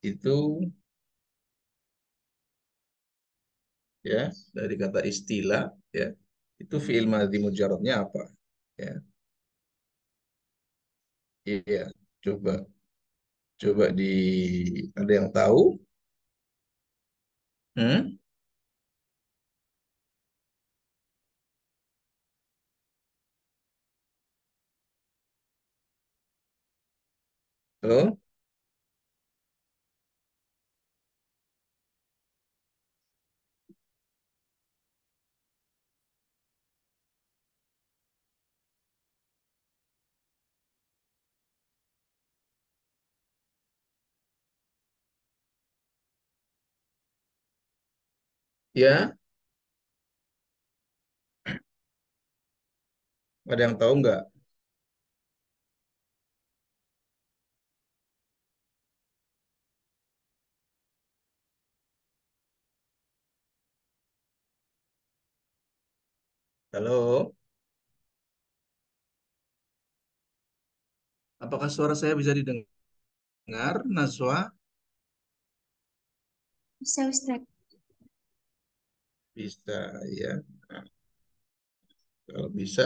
itu ya dari kata istilah ya itu fiil madhi mujarradnya apa? Ya, iya. Coba coba ada yang tahu? Hmm? Halo? Ya, ada yang tahu nggak? Halo? Apakah suara saya bisa didengar, Naswa? Bisa, Ustaz. Bisa, ya. Nah, kalau bisa,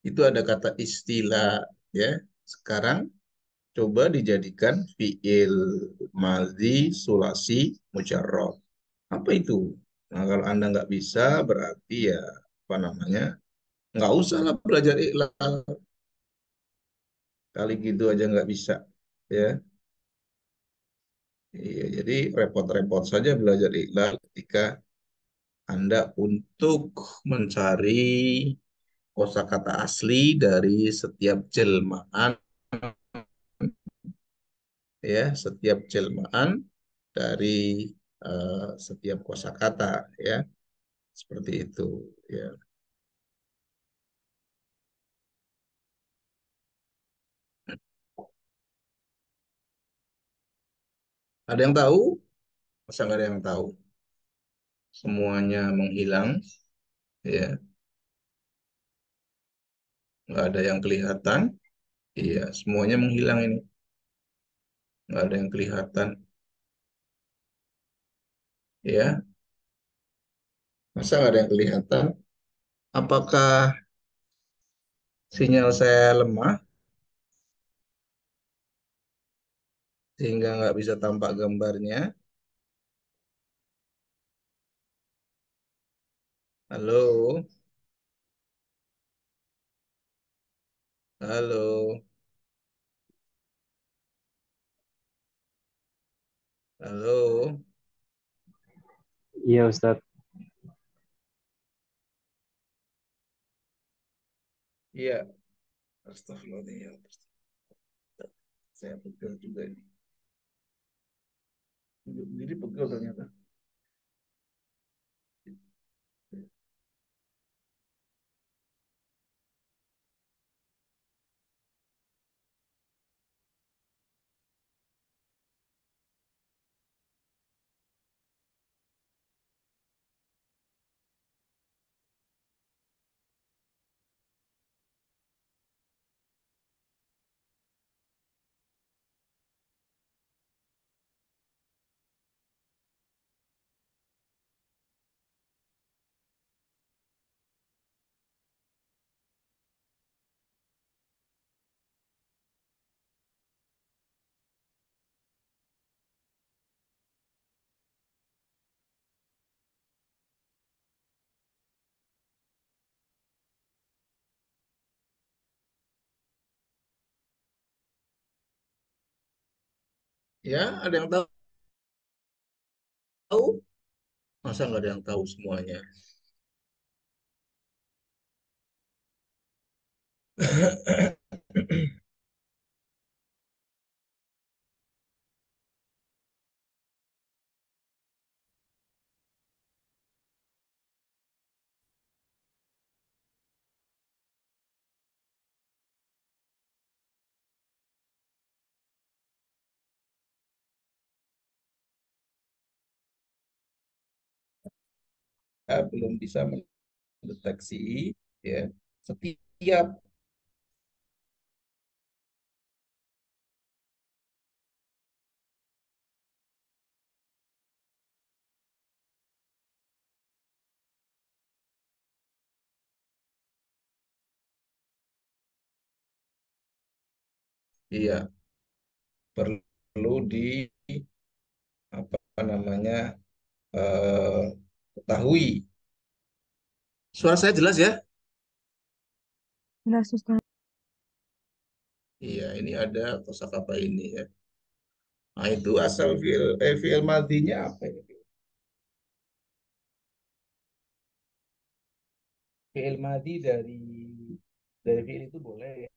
itu ada kata istilah, ya. Sekarang coba dijadikan fiil madhi sulasi mujarrad. Apa itu? Nah, kalau Anda nggak bisa, berarti ya apa namanya? Nggak usah lah belajar iklal. Kali gitu aja nggak bisa, ya. Iya, jadi repot-repot saja belajar iklal ketika Anda untuk mencari kosakata asli dari setiap jelmaan, ya, setiap jelmaan dari setiap kosakata, ya, seperti itu, ya. Ada yang tahu? Masa nggak ada yang tahu? Semuanya menghilang, ya, nggak ada yang kelihatan, iya, semuanya menghilang ini, nggak ada yang kelihatan, ya, masa nggak ada yang kelihatan? Apakah sinyal saya lemah sehingga nggak bisa tampak gambarnya? Halo, halo, halo, Iya Ustadz. iya, astagfirullahaladzim. Saya pegel juga ini. Diri pegel ternyata. Ya, ada yang tahu? Masa nggak ada yang tahu semuanya? Belum bisa mendeteksi, ya, setiap Iya, perlu di apa namanya eh, ketahui. Suara saya jelas ya? Jelas Ustaz. Iya, ini ada kosakata ini ya. Nah, itu asal fiil madinya apa ini? Fiil madi dari fiil itu boleh.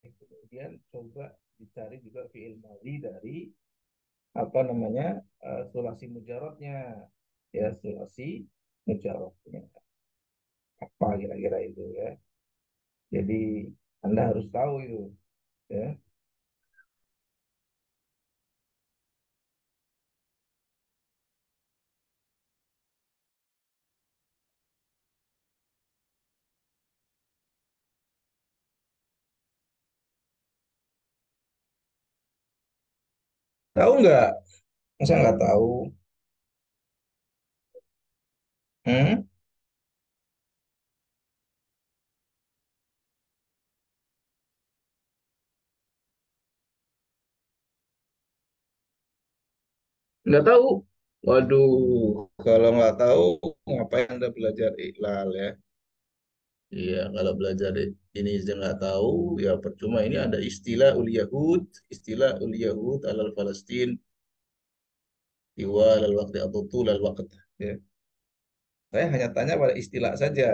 Kemudian coba dicari juga fiil madi dari apa namanya sulasi mujarotnya, ya sulasi mujarotnya apa kira-kira itu ya. Jadi Anda harus tahu itu ya. Tahu nggak? Masa nggak tahu? Hmm? Nggak tahu? Waduh, kalau nggak tahu, ngapain Anda belajar iklal ya? Iya, kalau belajar ini aja nggak tahu, ya percuma. Ini ada istilah ul Yahud, istilah ul Yahud alal Palestin, tiwal al waktu atau tul al waqt. Ya. Saya hanya tanya pada istilah saja,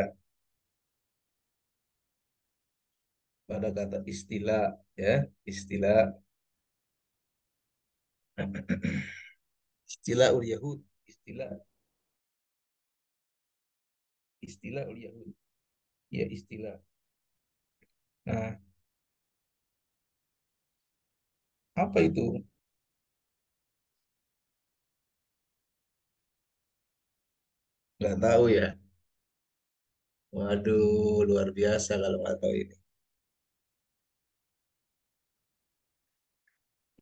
pada kata istilah, ya, istilah, istilah ul Yahud, istilah, istilah ul Yahud, ya istilah. Nah, apa itu? Nggak tahu ya. Waduh, luar biasa kalau nggak tahu ini.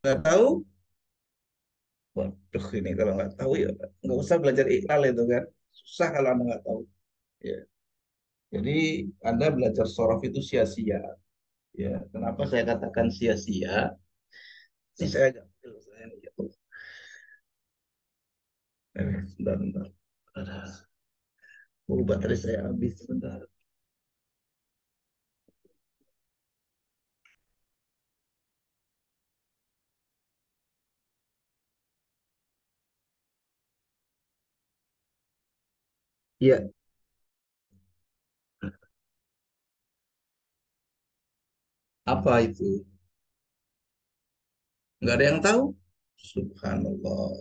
Nggak tahu? Waduh, ini kalau nggak tahu ya nggak usah belajar ikhlas itu kan. Susah kalau anda nggak tahu. Ya. Jadi Anda belajar sorof itu sia-sia. Ya. Kenapa saya katakan sia-sia? Ini saya agak saya nih, ya. Bentar, bentar. Baterai saya habis sebentar. Iya, apa itu? Nggak ada yang tahu? Subhanallah.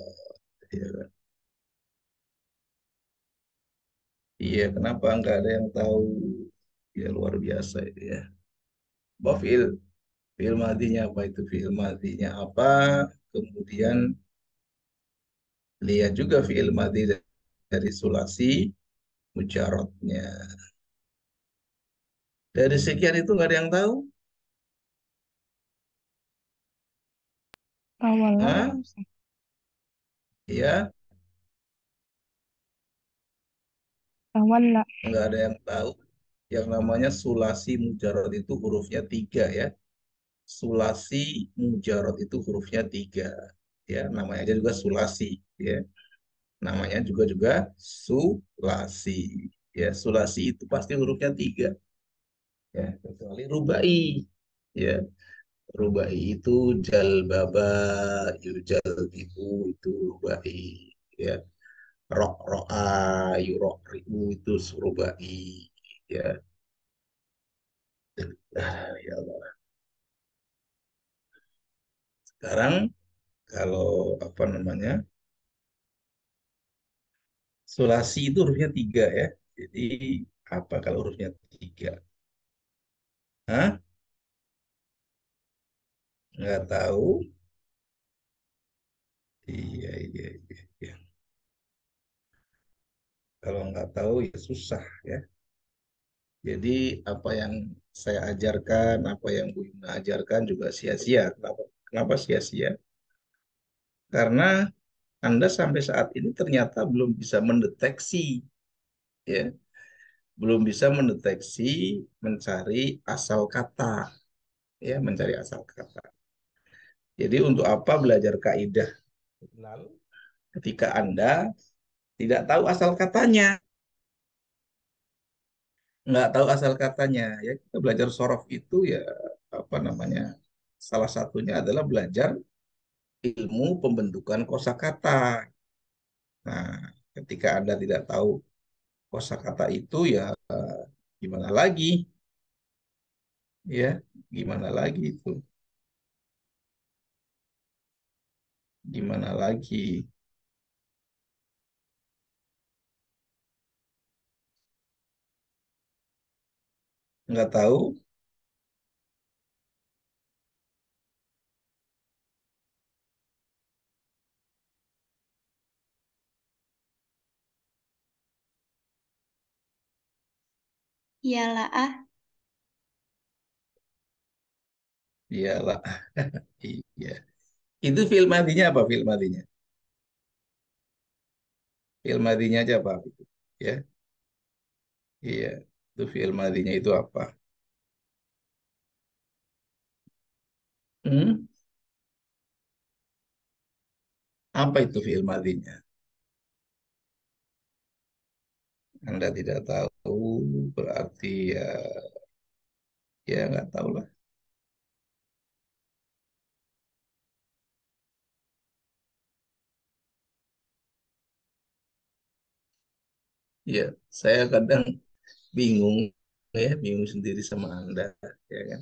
Ya. Iya, kenapa nggak ada yang tahu? Ya luar biasa itu ya. Bafil, fiil madinya apa itu? Fiil madinya apa? Kemudian lihat juga fiil madi dari sulasi mujarotnya. Dari sekian itu nggak ada yang tahu? Awalnya ya Hah? Ustaz. Ya, Awalnya. nggak ada yang tahu. Yang namanya sulasi mujarot itu hurufnya tiga ya. Sulasi mujarot itu hurufnya tiga. Ya, namanya aja juga sulasi. Ya, namanya juga sulasi. Ya, sulasi itu pasti hurufnya tiga. Ya, kecuali rubai. Ya, rubai itu jalbaba, yujal itu rubai. Ya, rok roa yurok ribu itu surubai ya. Ya Allah. Sekarang kalau apa namanya sulasi itu hurufnya tiga ya, jadi apa kalau hurufnya tiga? Hah? Nggak tahu. Iya, iya, iya, iya. Kalau nggak tahu ya susah ya. Jadi apa yang saya ajarkan, apa yang Bu Yuna ajarkan juga sia-sia. Kenapa sia-sia? Karena Anda sampai saat ini ternyata belum bisa mendeteksi, ya, belum bisa mendeteksi, mencari asal kata, ya, mencari asal kata. Jadi untuk apa belajar kaidah jurnal ketika Anda tidak tahu asal katanya? Nggak tahu asal katanya. Ya, kita belajar sorof itu ya apa namanya? Salah satunya adalah belajar ilmu pembentukan kosakata. Nah, ketika Anda tidak tahu kosakata itu ya gimana lagi? Ya, gimana lagi itu? Gimana lagi? Nggak tahu? Iyalah ah, Iyalah. Iya. Itu film matinya apa film matinya? Film matinya aja apa itu? Ya, iya. Itu film matinya itu apa? Hmm? Apa itu film matinya? Anda tidak tahu, berarti ya, ya nggak tahu lah. Ya, saya kadang bingung ya, bingung sendiri sama Anda, ya kan?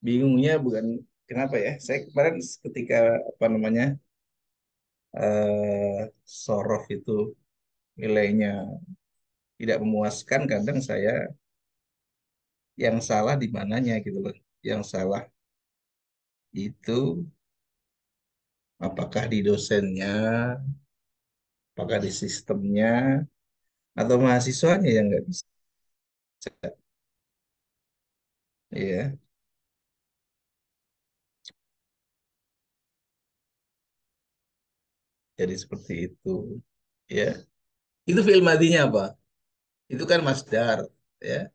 Bingungnya bukan kenapa ya? Saya kemarin ketika apa namanya sorof itu nilainya tidak memuaskan, kadang saya yang salah di mananya gitu loh. Yang salah itu apakah di dosennya, apakah di sistemnya, atau mahasiswanya yang nggak bisa. Iya, jadi seperti itu. Ya, itu film matinya apa? Itu kan Masdar, ya.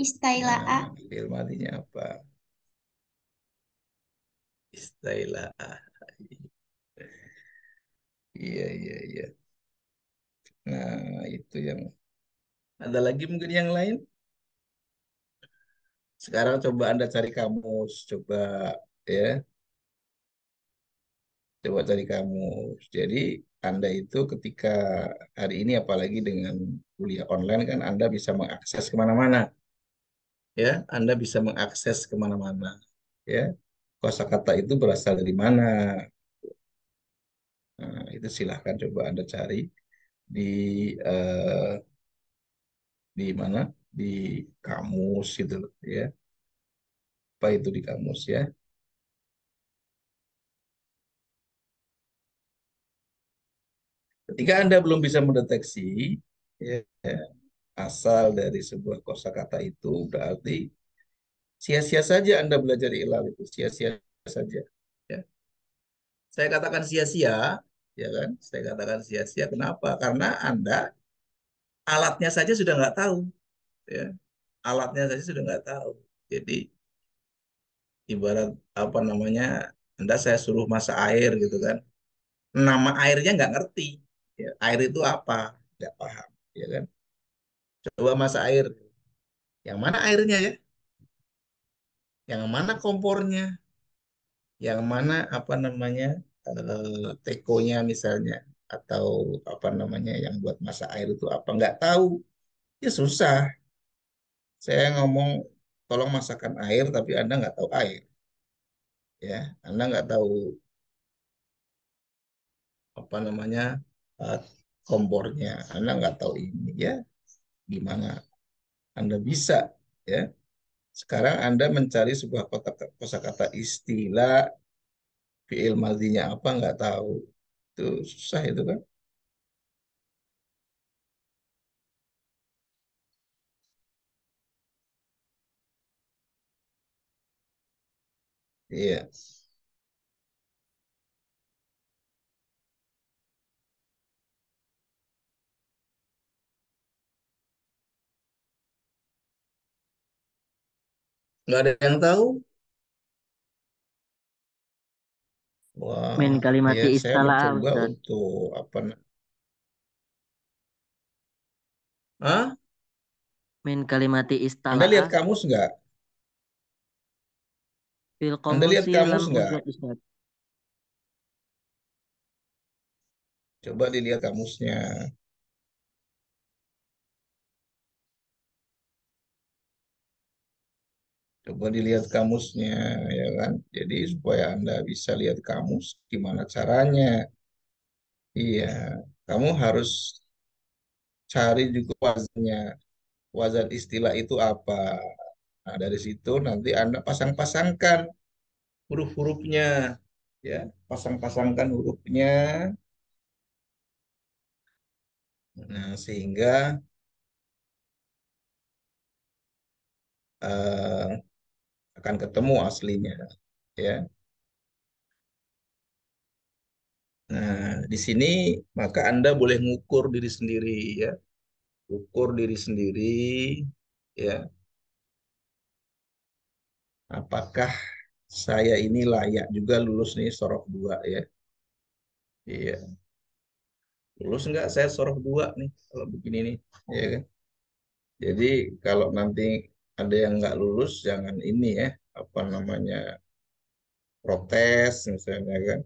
istailah ah. Nah, film matinya apa? Istilah. Iya, iya, iya. Nah, itu yang ada lagi mungkin yang lain. Sekarang coba Anda cari kamus, coba ya, coba cari kamus. Jadi Anda itu ketika hari ini apalagi dengan kuliah online kan Anda bisa mengakses kemana-mana, ya. Anda bisa mengakses kemana-mana, ya. Kosakata itu berasal dari mana? Nah, itu silahkan coba Anda cari di eh, di mana? Di kamus gitu loh, ya. Apa itu di kamus ya? Ketika Anda belum bisa mendeteksi ya, asal dari sebuah kosakata itu, berarti sia-sia saja Anda belajar ilal itu, sia-sia saja. Ya. Saya katakan sia-sia, ya kan? Saya katakan sia-sia. Kenapa? Karena Anda alatnya saja sudah nggak tahu, ya. Alatnya saja sudah nggak tahu. Jadi ibarat apa namanya? Anda saya suruh masak air gitu kan? Nama airnya nggak ngerti. Ya, air itu apa? Nggak paham, ya kan? Coba masak air. Yang mana airnya ya? Yang mana kompornya? Yang mana apa namanya tekonya misalnya atau apa namanya yang buat masak air itu apa nggak tahu ya susah. Saya ngomong tolong masakkan air tapi Anda nggak tahu air, ya. Anda nggak tahu apa namanya eh, kompornya, Anda nggak tahu ini ya gimana Anda bisa, ya. Sekarang Anda mencari sebuah kosakata istilah fiil madhinya apa nggak tahu, itu susah itu kan. Iya. Nggak ada yang tahu? Min Wah, ya kalimati saya istala'a mencoba Ustaz. untuk apa? Hah? Min kalimati Anda istala'a lihat kamus nggak? fil Anda lihat qamusi lam kamus nggak? ujad Ustaz. Coba dilihat kamusnya. Coba dilihat kamusnya, ya kan? Jadi supaya Anda bisa lihat kamus, gimana caranya? Iya, kamu harus cari juga wazannya. Wazan istilah itu apa? Nah, dari situ nanti Anda pasang-pasangkan huruf-hurufnya, ya, pasang-pasangkan hurufnya. Nah, sehingga eh, akan ketemu aslinya, ya. Nah, di sini maka Anda boleh mengukur diri sendiri, ya, ukur diri sendiri, ya, apakah saya ini layak juga lulus nih sorof 2 ya. Iya, lulus nggak saya sorof 2 nih kalau begini nih, ya kan? Jadi kalau nanti ada yang nggak lulus, jangan ini ya, apa namanya, protes misalnya kan.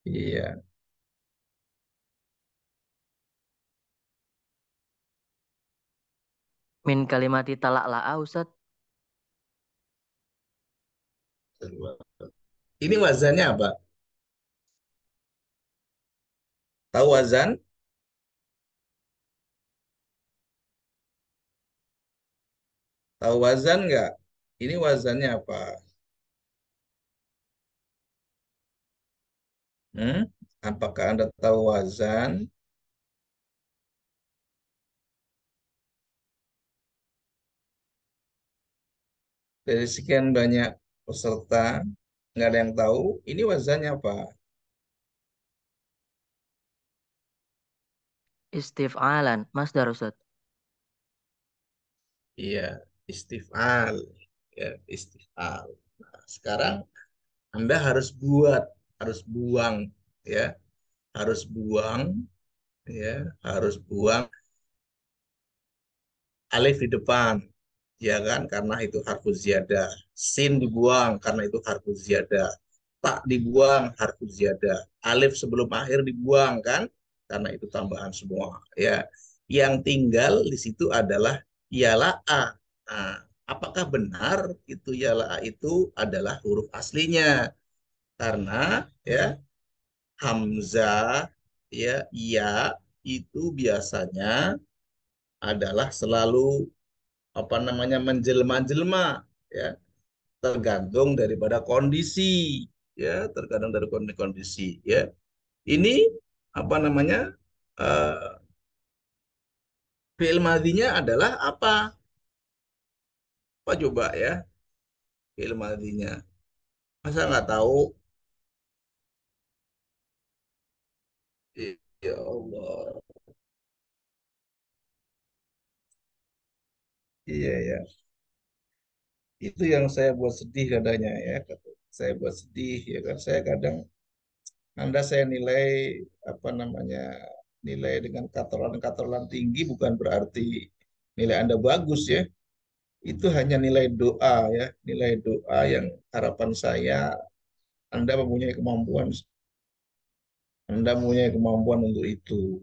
Iya. Min kalimati tala'la'a Ustaz. Ini wazannya apa? Tahu wazan? Tahu wazan nggak? Ini wazannya apa? Hmm? Apakah Anda tahu wazan? Dari sekian banyak peserta, nggak ada yang tahu. Ini wazannya apa? Istif'alan. Masdar Ustaz. Iya, istifal. Ya, istifal. Nah, sekarang Anda harus buang, ya, harus buang, ya, harus buang alif di depan, ya kan? Karena itu harfu ziyadah. Sin dibuang karena itu harfu ziyadah. Tak dibuang harfu ziyadah. Alif sebelum akhir dibuang kan? Karena itu tambahan semua, ya. Yang tinggal di situ adalah yala'a. Nah, apakah benar itu yala'a itu adalah huruf aslinya? Karena ya hamzah, ya itu biasanya adalah selalu apa namanya menjelma-jelma, ya, tergantung daripada kondisi, ya, tergantung dari kondisi, ya. Ini apa namanya, eh, fi'il madinya adalah apa? Apa coba ya fi'il madinya? Masa nggak tahu? Ya Allah, iya ya. Itu yang saya buat sedih katanya ya. Saya buat sedih ya kan. Saya kadang Anda saya nilai apa namanya, nilai dengan katalan-katalan tinggi bukan berarti nilai Anda bagus ya. Itu hanya nilai doa ya, nilai doa yang harapan saya Anda mempunyai kemampuan, Anda mempunyai kemampuan untuk itu.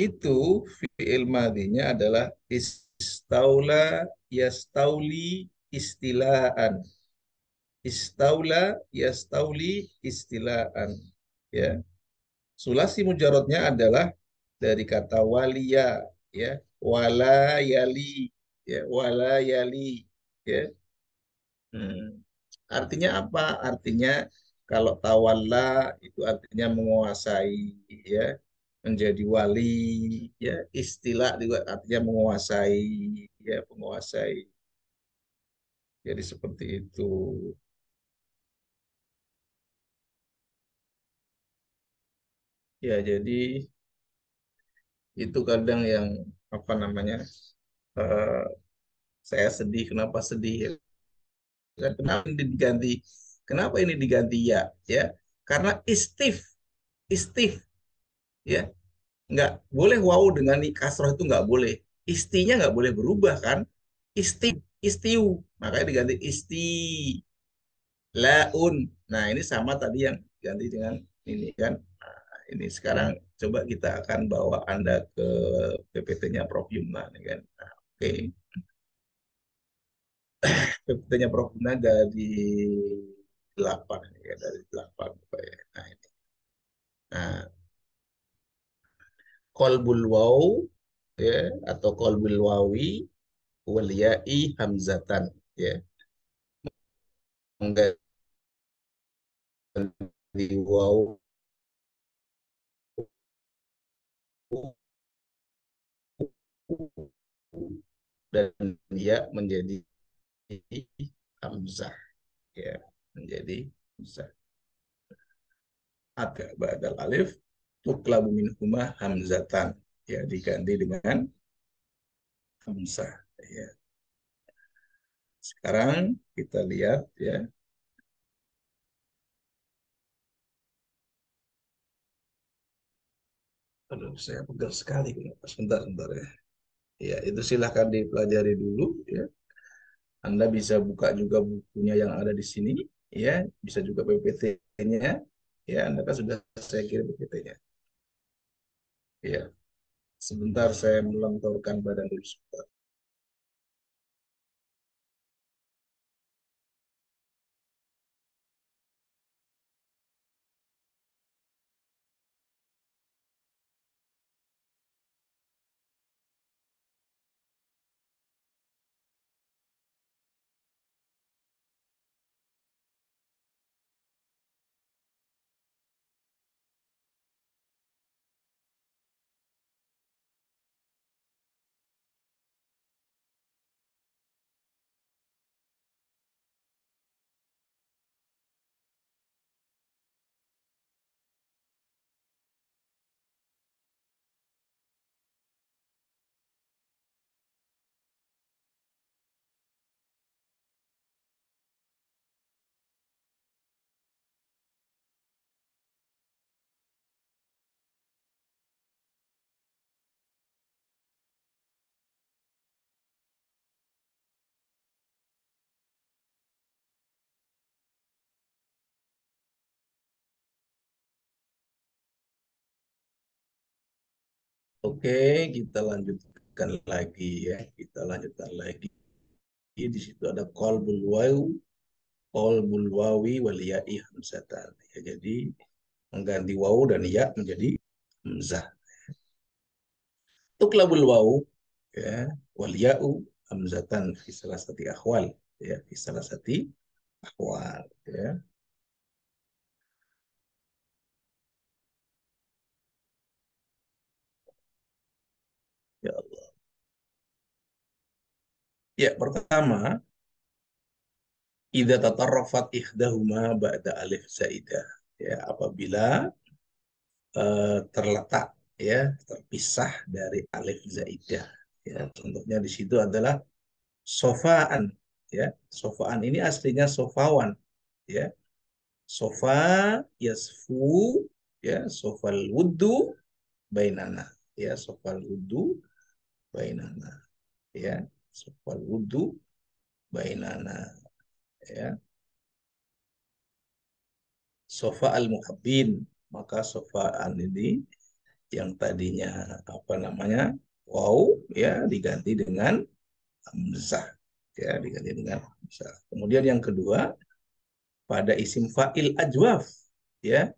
Itu fi'il madinya adalah istaula yastauli istilaan. Istaula yastauli istilaan. Ya. Sulasi mujarodnya adalah dari kata walia, ya, wala yali, ya, wala yali, ya. Hmm. Artinya apa? Artinya kalau tawalla itu artinya menguasai, ya, menjadi wali, ya. Istilah juga artinya menguasai, ya, menguasai. Jadi seperti itu. Ya, jadi itu kadang yang apa namanya, eh, saya sedih. Kenapa sedih ya? Kenapa ini diganti? Kenapa ini diganti ya? Ya, karena istif, ya, nggak boleh wow dengan kasroh itu nggak boleh. Istinya nggak boleh berubah kan? Istif, istiu, makanya diganti isti laun. Nah, ini sama tadi yang ganti dengan ini kan. Nah, ini sekarang coba kita akan bawa Anda ke PPT-nya Prof. Yumna nih kan. Nah, oke. PPT-nya Prof. Yumna dari 8 ini ya, dari 8 Pak, ya. Nah, ini. Nah, kolbul waw, ya, atau kolbul wawi wal ya'i hamzatan, ya. Mengganti waw dan ya menjadi hamzah, ya, menjadi hamzah. Ada badal alif tuklabu minhuma hamzatan, ya, diganti dengan hamzah, ya. Sekarang kita lihat, ya. Aduh, saya pegal sekali. Sebentar, sebentar ya. Ya, itu silahkan dipelajari dulu, ya. Anda bisa buka juga bukunya yang ada di sini, ya. Bisa juga PPT-nya, ya. Anda kan sudah saya kirim PPT-nya. Ya, sebentar saya melontorkan badan dulu sebentar. Oke, kita lanjutkan lagi, ya. Kita lanjutkan lagi. Di situ ada qalbul wawi wal ya'i hamzatan. Ya, jadi mengganti wawu dan ya menjadi hamzah. Tuklabul wawu, ya, wal ya'u hamzatan fi salasati akhwal, ya, fi salasati akhwal, ya. Ya Allah. Ya, pertama, idza tatarrafat ihdahuma ba'da alif zaidah. Ya, apabila terletak, ya, terpisah dari alif zaidah. Ya, contohnya di situ adalah sofaan, ya. Sofaan ini aslinya sofawan, ya. Sofa yasfu, ya, sofal wuddu bainana, ya, sofal wuddu bainana, ya, sofal wuddu bainana, ya. Sofa al muhabbin, maka sofaan ini yang tadinya apa namanya wow, ya, diganti dengan hamzah, ya, diganti dengan hamzah. Kemudian yang kedua, pada isim fa'il ajwaf, ya,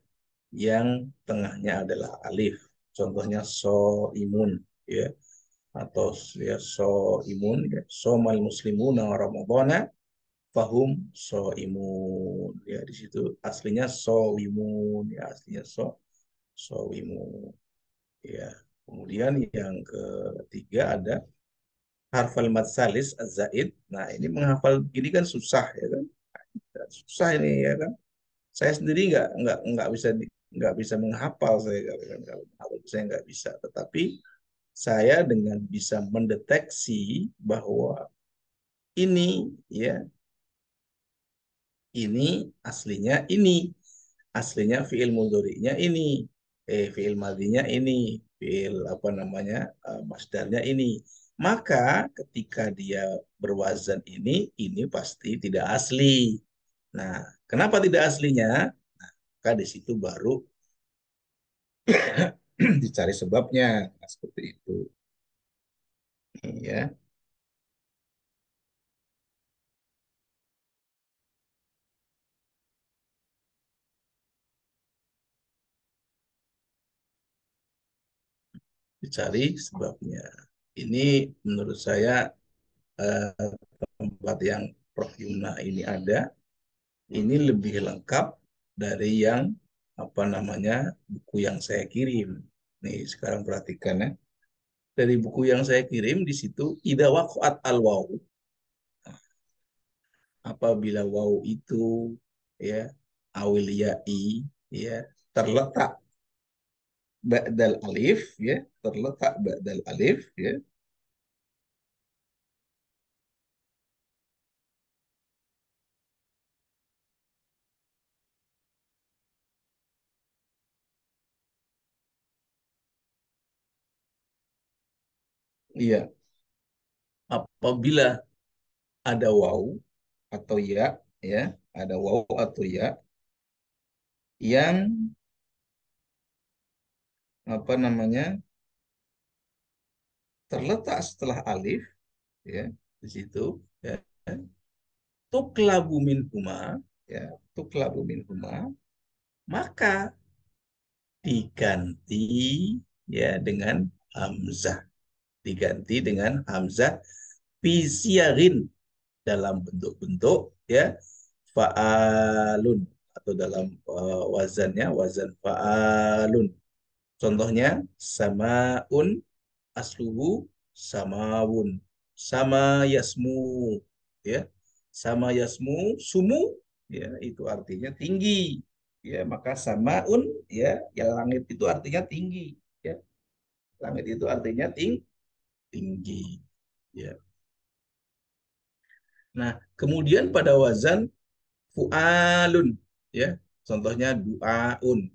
yang tengahnya adalah alif. Contohnya so imun, ya, atau ya so imun, ya, somal muslimuna ramadhana fahum so imun, ya. Di situ aslinya so imun, ya, aslinya so imun, ya. Kemudian yang ketiga ada harfal mad salis az-zaid. Nah, ini menghafal gini kan susah ya kan? Susah ini ya kan? Saya sendiri nggak bisa menghafal saya kalau menghafal saya nggak bisa. Tetapi saya dengan bisa mendeteksi bahwa ini ya ini aslinya ini aslinya fiil mudhari'nya ini fiil madinya ini fiil apa namanya masdarnya ini, maka ketika dia berwazan ini pasti tidak asli. Nah, kenapa tidak aslinya? Maka di situ baru dicari sebabnya. Nah, seperti itu ya, dicari sebabnya. Ini menurut saya eh, tempat yang Prof Yuna ini ada, ini lebih lengkap dari yang apa namanya buku yang saya kirim. Nih sekarang perhatikan ya. Dari buku yang saya kirim di situ ida waqat al waw, apabila waw itu ya awil ya'i ya terletak ba'dal alif ya, terletak ba'dal alif ya. Iya, apabila ada waw atau ya ya, ada waw atau ya yang apa namanya terletak setelah alif ya di situ ya, tuklabu min huma ya, tuklabu min huma, maka diganti ya dengan hamzah, diganti dengan hamzah pisiarin dalam bentuk-bentuk ya fa'alun, atau dalam wazannya wazan fa'alun. Contohnya samaun asluhu samawun, sama yasmu ya, sama yasmu sumu ya itu artinya tinggi ya, maka samaun ya yang langit itu artinya tinggi ya, langit itu artinya tinggi ya. Nah, kemudian pada wazan fu'alun ya, contohnya du'aun.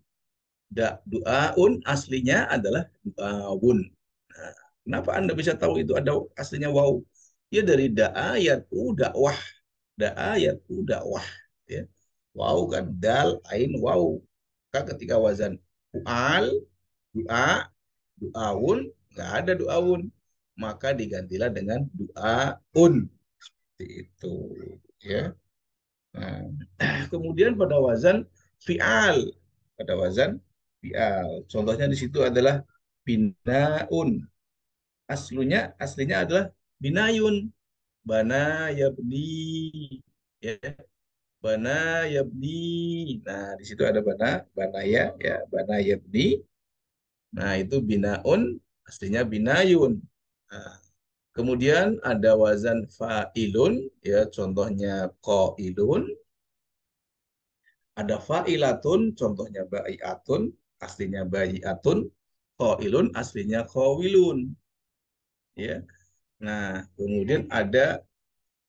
Du'aun aslinya adalah du'awun. Nah, kenapa Anda bisa tahu itu ada aslinya waw? Ya dari da'ayatu dakwah, da'ayatu dakwah ya. Waw kan dal ain waw. Maka ketika wazan fu'al, du'a, du'awun, nggak ada du'awun. Maka digantilah dengan du'aun. Seperti itu ya. Nah, kemudian pada wazan fi'al, pada wazan fi'al. Contohnya di situ adalah binaun. Aslinya adalah binayun. Bana yabni ya, bana yabni. Nah, di situ ada bana ya, bana yabni. Nah, itu binaun, aslinya binayun. Nah, kemudian ada wazan fa'ilun ya, contohnya qailun. Ada fa'ilatun, contohnya ba'iatun, aslinya ba'iatun. Qailun, aslinya qawilun. Ya. Nah, kemudian ada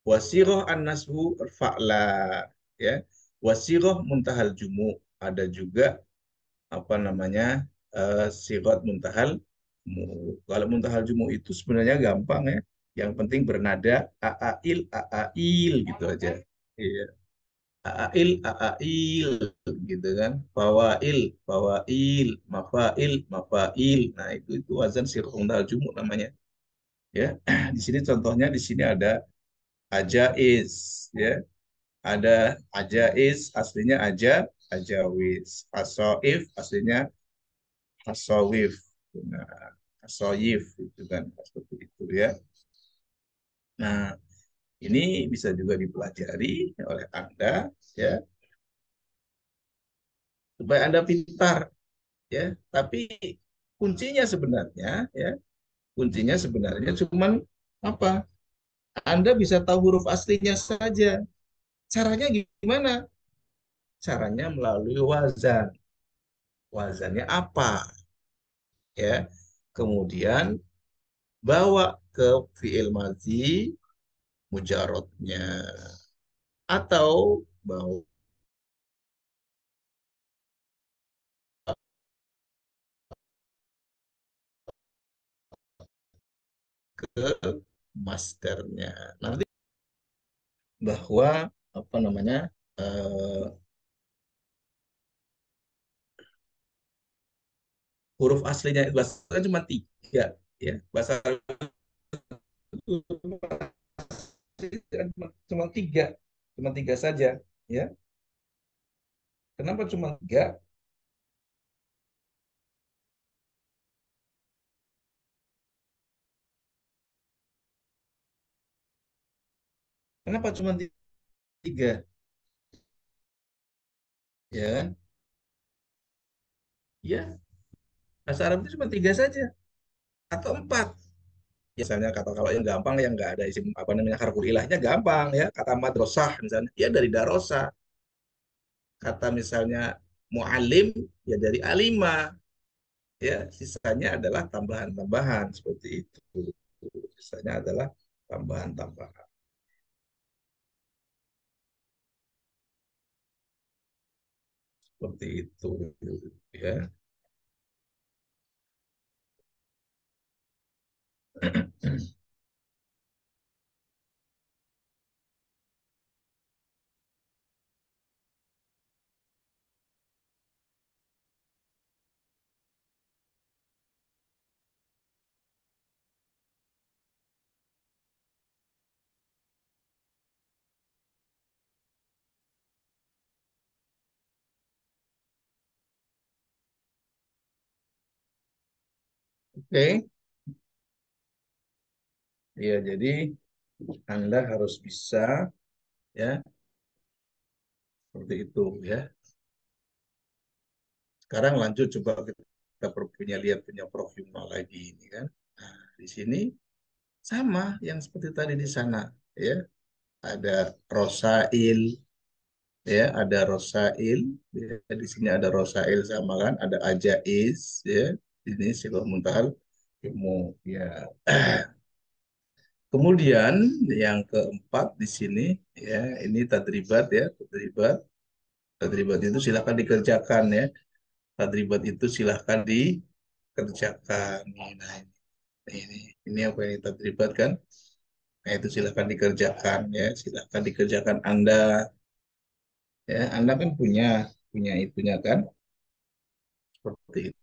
wasiroh an-nasbu fa'la. Ya. Wasiroh muntahal jumu. Ada juga apa namanya sirot muntahal jumu. Kalau muntahal jumu itu sebenarnya gampang ya. Yang penting bernada aail gitu aja. Iya. Aail gitu kan, fawail fawail, mafail mafail. Nah, itu wazan sirhundal jumuk namanya ya. Di sini contohnya, di sini ada ajaiz ya, ada ajaiz aslinya ajawis, asoif aslinya asawif, nah asoyif itu kan seperti itu ya. Nah, ini bisa juga dipelajari oleh Anda ya, supaya Anda pintar ya. Tapi kuncinya sebenarnya ya, kuncinya sebenarnya cuman Apa? Anda bisa tahu huruf aslinya saja. Caranya gimana? Caranya melalui wazan. Wazannya apa? Ya. Kemudian bawa ke fiil madhi mujarotnya atau bawa ke masternya. Nanti bahwa apa namanya huruf aslinya bahasa Arab cuma tiga, ya bahasa Arab cuma tiga, cuma tiga saja, ya. Kenapa cuma tiga? Kenapa cuma tiga? Ya kan? Ya, bahasa Arab itu cuma tiga saja atau empat. Misalnya kata kalau yang gampang yang nggak ada isim apa namanya harful ilahnya gampang ya. Kata madrasah misalnya, ya dari darosa. Kata misalnya muallim ya dari alima. Ya, sisanya adalah tambahan-tambahan seperti itu. Sisanya adalah tambahan-tambahan seperti itu, ya. Oke, ya jadi Anda harus bisa ya seperti itu ya. Sekarang lanjut coba kita punya lihat punya profil lagi ini kan. Nah, di sini sama yang seperti tadi di sana ya. Ada Rosail ya, ada Rosail ya. Di sini ada Rosail sama kan, ada Ajaiz ya. Ini Sirah Muntahal ilmu ya. Kemudian yang keempat di sini ya, ini tadribat ya, tadribat. Tadribat itu silakan dikerjakan ya. Tadribat itu silakan dikerjakan. Nah, ini apa yang tadribat kan? Nah, itu silakan dikerjakan ya, silakan dikerjakan Anda ya. Anda kan punya punya itunya kan? Seperti itu.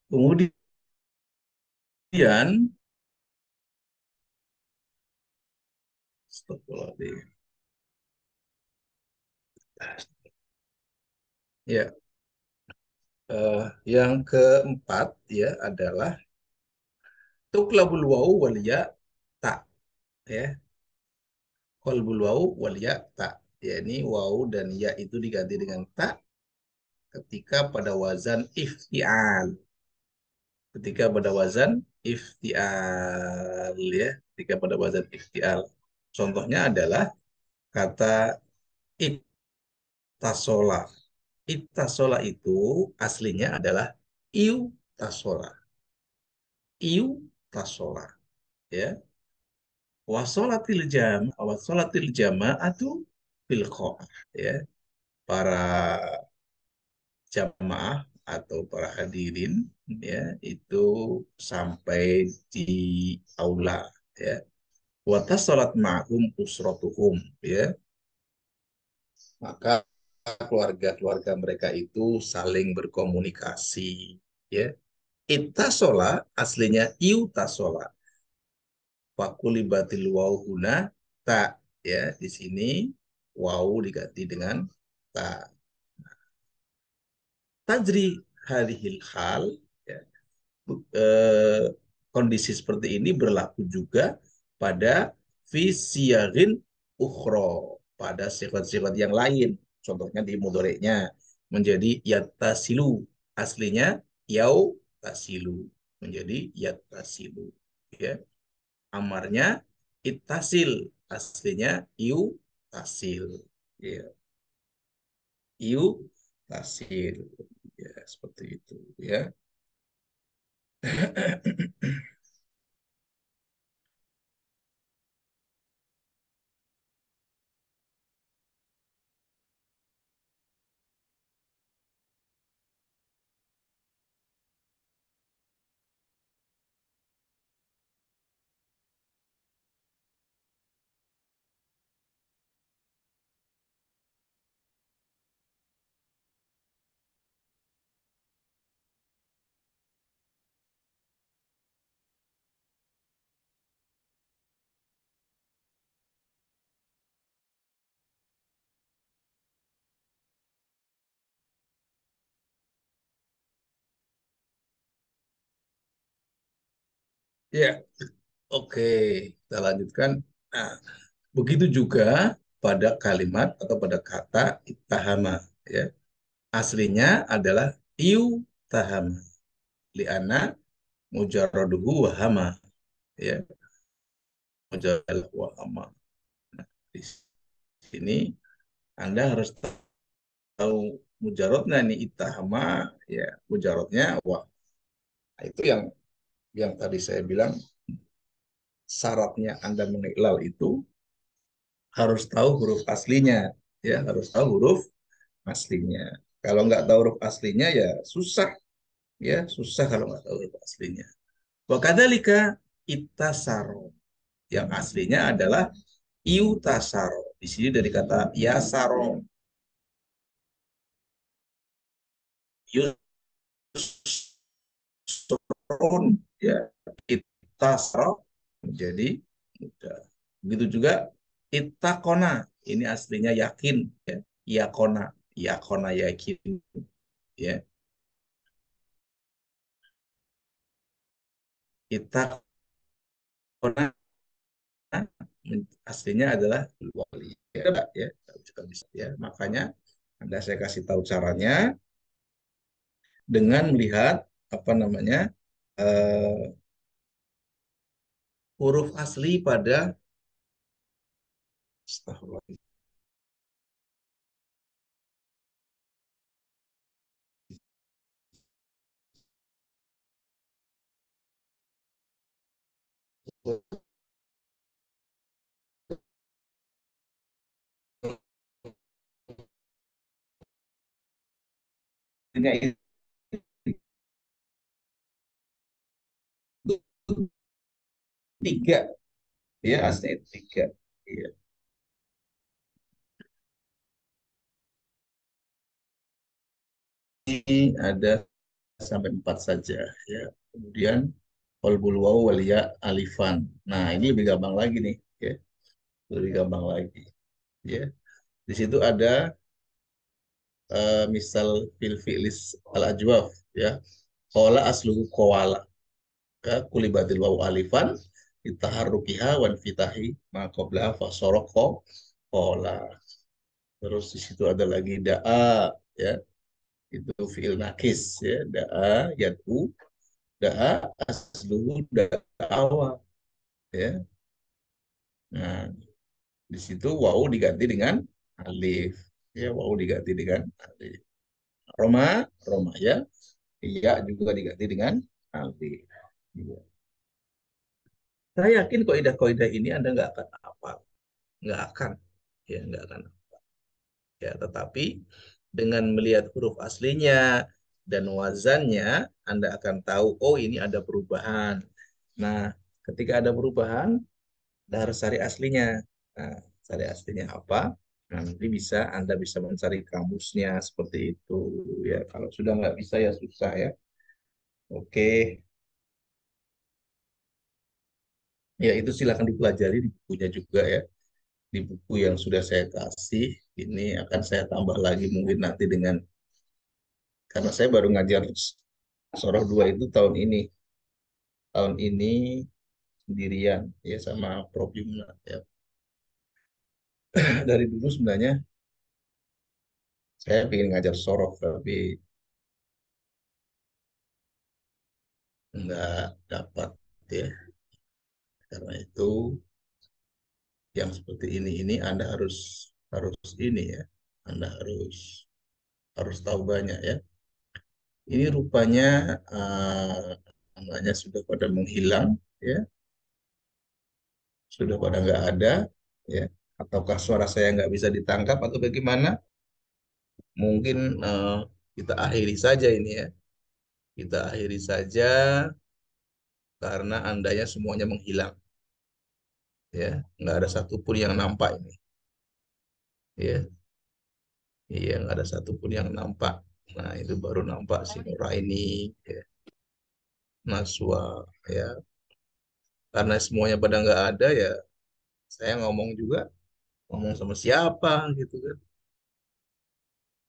Kemudian astagfirullahaladzim. Ya, yang keempat ya adalah tuklabul wawu wal ya ta ya. Qalbul wawu wal ya ta. Ya, ini wawu dan ya itu diganti dengan ta ketika pada wazan iftial. Ketika pada wazan iftial ya, ketika pada wazan iftial. Contohnya adalah kata ittasola. Ittasola itu aslinya adalah iu tasola. Iu tasola ya. Wasolatil jama'atu fil ya. Para jamaah atau para hadirin ya itu sampai di aula ya. Watasalat ma'hum usratuhum ya. Maka keluarga-keluarga mereka itu saling berkomunikasi ya. Ittasola aslinya iutasola. Fakulibatil waw huna ta ya. Di sini waw diganti dengan ta. Tajri hadhil hal ya. eh, Kondisi seperti ini berlaku juga pada fisyarin ukhro, pada sifat-sifat yang lain. Contohnya di mudoriknya. menjadi yattasilu. Aslinya yau tasilu menjadi yattasilu. Ya. Amarnya ittasil. Aslinya yu tasil. Ya. Yu tasil. Ya, seperti itu. Ya. Ya, oke. Kita lanjutkan. Nah, begitu juga pada kalimat atau pada kata ittahama. Ya. Aslinya adalah iu tahama. Liana mujarraduhu wahama. Ya, mujarraduhu wahama. Nah, di sini Anda harus tahu mujarotnya nih ittahama. Ya, mujarotnya wah. Nah, itu yang tadi saya bilang syaratnya Anda mengiklal itu harus tahu huruf aslinya, ya harus tahu huruf aslinya. Kalau nggak tahu huruf aslinya ya susah, ya susah kalau nggak tahu huruf aslinya. Wakadalika itasaro yang aslinya adalah iutasaro. Di sini dari kata yasaro, yusron, ya itasaro menjadi mudah. Begitu juga itakona, ini aslinya yakin, ya yakona, yakona yakin, ya itakona aslinya adalah wali, ya, juga bisa, ya. Makanya Anda saya kasih tahu caranya dengan melihat apa namanya eh, huruf asli pada astagfirullah, itu tiga, ya aslinya itu tiga, ya. Ini ada sampai empat saja, ya. Kemudian qalbul waw wal ya alifan. Nah, ini lebih gampang lagi nih, ya. Lebih gampang lagi, ya. Di situ ada misal fil fi'lis al ajwaf, ya. Qala asluhu qawala. Ya, kulibatil waw alifan ditaharrukiha wan fitahi ma qablaha fa soroqa qala. Terus di situ ada lagi da'a, ya. Itu fi'il nakis, ya. Da'a yad'u, da'a asluhu da'awa, ya. Nah, di situ waw diganti dengan alif. Ya, waw diganti dengan alif. Roma, Roma, ya. Iya juga diganti dengan alif. Ya. Saya yakin kaidah-kaidah ini Anda nggak akan hafal, nggak akan, ya nggak akan. Ya, tetapi dengan melihat huruf aslinya dan wazannya, Anda akan tahu, oh ini ada perubahan. Nah, ketika ada perubahan, Anda harus cari aslinya. Nah, cari aslinya apa? Nah, nanti Anda bisa mencari kamusnya seperti itu. Ya, kalau sudah nggak bisa ya susah, ya. Oke, ya itu silakan dipelajari di bukunya juga, ya. Di buku yang sudah saya kasih, ini akan saya tambah lagi mungkin nanti dengan, karena saya baru ngajar Soroh 2 itu tahun ini sendirian, ya sama Prof Yumna, ya. Dari dulu sebenarnya Saya ingin ngajar sorof tapi nggak dapat ya. Karena itu yang seperti ini Anda harus harus ini ya. Anda harus tahu banyak ya. Ini rupanya namanya sudah pada menghilang ya, sudah pada nggak ada ya. Ataukah suara saya nggak bisa ditangkap atau bagaimana? Mungkin kita akhiri saja ini ya. Kita akhiri saja karena andanya semuanya menghilang ya. Nggak ada satupun yang nampak ini ya. Iya, nggak ada satupun yang nampak. Nah, itu baru nampak si Nuraini, ya, Naswa, ya. Karena semuanya pada nggak ada, ya saya ngomong juga, ngomong sama siapa, gitu kan.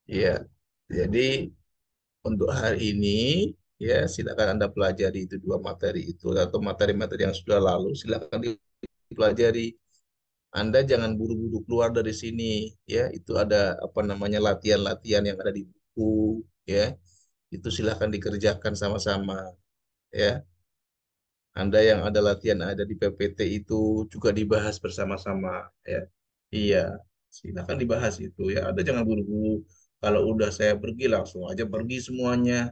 Iya, jadi untuk hari ini, ya silakan Anda pelajari itu dua materi itu, atau materi-materi yang sudah lalu, silakan dipelajari. Anda jangan buru-buru keluar dari sini, ya. Itu ada apa namanya latihan-latihan yang ada di buku, ya. Itu silakan dikerjakan sama-sama, ya. Anda yang ada latihan ada di PPT itu juga dibahas bersama-sama ya. Iya, silakan dibahas itu ya. Anda jangan buru-buru. Kalau udah saya pergi langsung aja pergi semuanya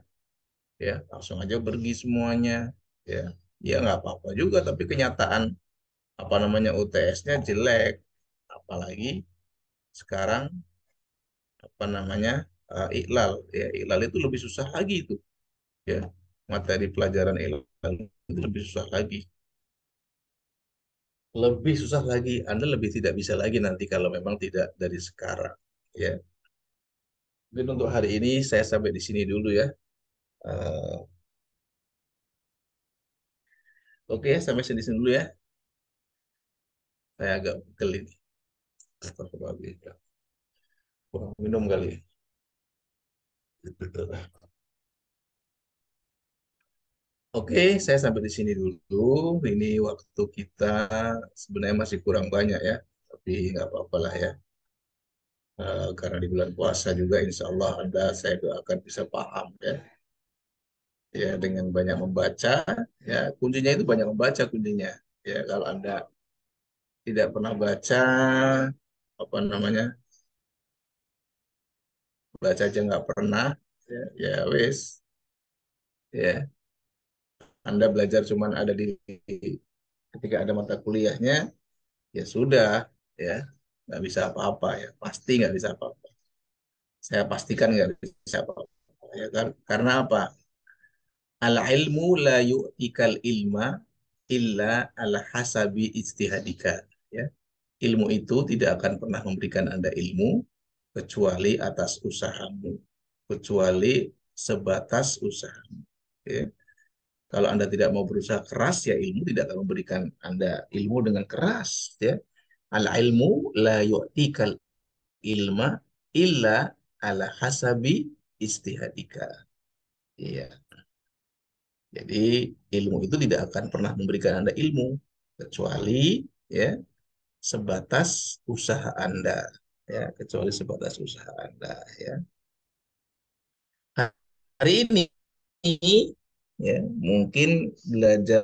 ya, langsung aja pergi semuanya ya. Ya nggak apa-apa juga tapi kenyataan apa namanya UTS-nya jelek. Apalagi sekarang apa namanya iklal ya. Iklal itu lebih susah lagi itu ya. Materi pelajaran iklal itu lebih susah lagi. Lebih susah lagi, Anda lebih tidak bisa lagi nanti kalau memang tidak dari sekarang. Ya, mungkin untuk hari ini saya sampai di sini dulu ya. Eh, oke, sampai sini dulu ya. Saya agak pegel ini. Astagfirullah. Kurang minum kali. Oke, saya sampai di sini dulu. Ini waktu kita sebenarnya masih kurang banyak ya, tapi nggak apa-apa lah ya. Karena di bulan puasa juga, insya Allah Anda saya doakan bisa paham ya. Ya dengan banyak membaca ya kuncinya itu banyak membaca kuncinya ya kalau Anda tidak pernah baca apa namanya baca aja nggak pernah ya, ya wes ya Anda belajar cuman ada di ketika ada mata kuliahnya ya sudah ya nggak bisa apa-apa ya pasti nggak bisa apa-apa saya pastikan nggak bisa apa-apa ya kan karena apa al ilmu la yu'tikal ilma illa ala hasabi ijtihadika ya. Ilmu itu tidak akan pernah memberikan Anda ilmu kecuali atas usahamu, kecuali sebatas usahamu. Ya. Kalau Anda tidak mau berusaha keras, ya ilmu tidak akan memberikan Anda ilmu dengan keras. Ya. Al ilmu la yu'tikal ilma illa ala hasabi istihadika. Ya. Jadi ilmu itu tidak akan pernah memberikan Anda ilmu kecuali ya sebatas usaha Anda ya kecuali sebatas usaha Anda ya hari ini ya mungkin belajar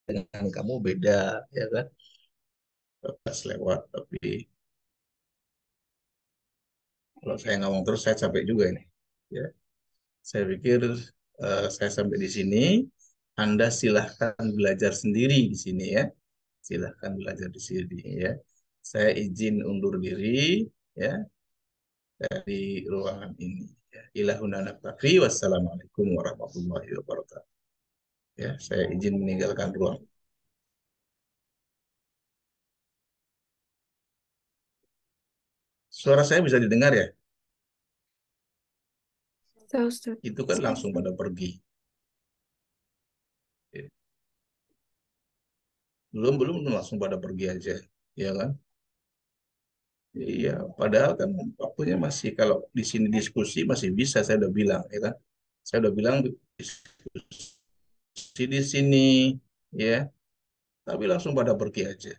dengan kamu beda ya kan pas lewat tapi kalau saya ngomong terus saya capek juga ini ya saya pikir saya sampai di sini Anda silahkan belajar sendiri di sini ya silahkan belajar di sini ya saya izin undur diri ya dari ruangan ini. Ya. Ilahuna naktafi. Wassalamualaikum warahmatullahi wabarakatuh. Ya, saya izin meninggalkan ruang. Suara saya bisa didengar ya? Bisa, Ustaz. Itu kan langsung pada pergi. Ya. Belum belum langsung pada pergi aja, ya kan? Iya, padahal kan waktunya masih kalau di sini diskusi masih bisa saya udah bilang, ya kan? Saya udah bilang diskusi di sini, ya. Tapi langsung pada pergi aja.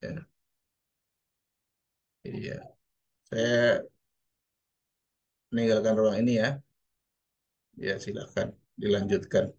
Ya. Iya. Saya meninggalkan ruang ini ya. Ya, silakan dilanjutkan.